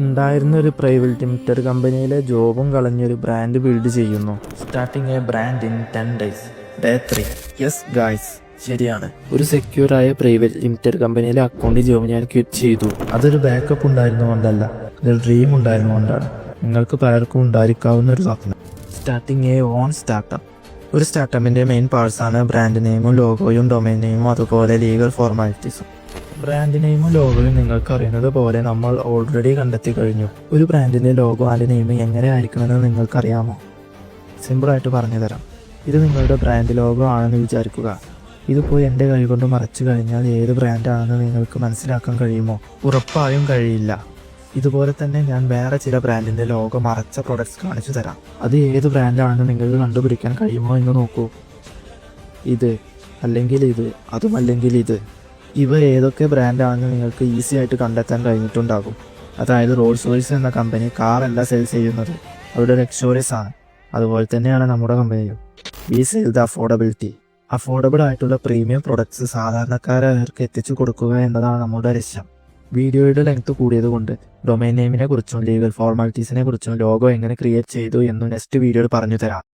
ഉണ്ടായിരുന്ന ഒരു private limited കമ്പനിയിലെ ജോബും കളഞ്ഞൊരു ബ്രാൻഡ് ബിൽഡ് ചെയ്യുന്നു. Starting A brand in 10 days. Day 3. Yes guys, ശരിയാണ്. ഒരു സെക്യൂർ ആയ പ്രൈവറ്റ് ലിമിറ്റഡ് കമ്പനിയിലെ അക്കൗണ്ട് ജോബ് ഞാൻ ക്വിറ്റ് ചെയ്തു. അതൊരു ബാക്കപ്പ് ഉണ്ടായിരുന്നുകൊണ്ടല്ല, അതൊരു ഡ്രീം ഉണ്ടായിരുന്നുകൊണ്ടാണ്. നിങ്ങൾക്ക് പലർക്കും ഉണ്ടായിരിക്കാവുന്ന ഒരു സ്വപ്നം. Starting A on startup. ഒരു സ്റ്റാർട്ടപ്പിൻ്റെ മെയിൻ പാർട്സാണ് ബ്രാൻഡ് നെയിമും ലോഗോയും ഡൊമൈൻ നെയിമും അതുപോലെ ലീഗൽ ഫോർമാലിറ്റീസും. ബ്രാൻഡ് നെയിമും ലോഗോയും നിങ്ങൾക്ക് അറിയുന്നത് പോലെ നമ്മൾ ഓൾറെഡി കണ്ടെത്തി കഴിഞ്ഞു. ഒരു ബ്രാൻഡിൻ്റെ ലോഗോ ആൻഡ് നെയിം എങ്ങനെ ആയിരിക്കണമെന്ന് നിങ്ങൾക്കറിയാമോ? സിമ്പിളായിട്ട് പറഞ്ഞു തരാം. ഇത് നിങ്ങളുടെ ബ്രാൻഡ് ലോഗോ ആണെന്ന് വിചാരിക്കുക. ഇതിപ്പോൾ എൻ്റെ കൈ കൊണ്ട് മറച്ചു കഴിഞ്ഞാൽ ഏത് ബ്രാൻഡാണെന്ന് നിങ്ങൾക്ക് മനസ്സിലാക്കാൻ കഴിയുമോ? ഉറപ്പായും കഴിയില്ല. ഇതുപോലെ തന്നെ ഞാൻ വേറെ ചില ബ്രാൻഡിൻ്റെ ലോഗോ മറച്ച പ്രൊഡക്ട്സ് കാണിച്ചു തരാം. അത് ഏത് ബ്രാൻഡാണെന്ന് നിങ്ങൾക്ക് കണ്ടുപിടിക്കാൻ കഴിയുമോ എന്ന് നോക്കൂ. ഇത് അല്ലെങ്കിൽ ഇത്, അതുമല്ലെങ്കിൽ ഇത്. ഇവ ഏതൊക്കെ ബ്രാൻഡാണെന്ന് നിങ്ങൾക്ക് ഈസി ആയിട്ട് കണ്ടെത്താൻ കഴിഞ്ഞിട്ടുണ്ടാകും. അതായത് റോൾസ് റോയ്സ് എന്ന കമ്പനി കാറല്ല സെയിൽ ചെയ്യുന്നത്, അവരുടെ ലക്ഷറീസ് ആണ്. അതുപോലെ തന്നെയാണ് നമ്മുടെ കമ്പനിയും. We sale the affordability. Affordable ആയിട്ടുള്ള പ്രീമിയം പ്രൊഡക്ട്സ് സാധാരണക്കാർക്ക് എത്തിച്ചു കൊടുക്കുക എന്നതാണ് നമ്മുടെ ലക്ഷ്യം. വീഡിയോയുടെ ലെങ്ത് കൂടിയത് കൊണ്ട് ഡൊമൈൻ നെയിമിനെ കുറിച്ചും ലീഗൽ ഫോർമാലിറ്റീസിനെ കുറിച്ചും ലോഗോ എങ്ങനെ ക്രിയേറ്റ് ചെയ്തു എന്നും നെക്സ്റ്റ് വീഡിയോയിൽ പറഞ്ഞു തരാം.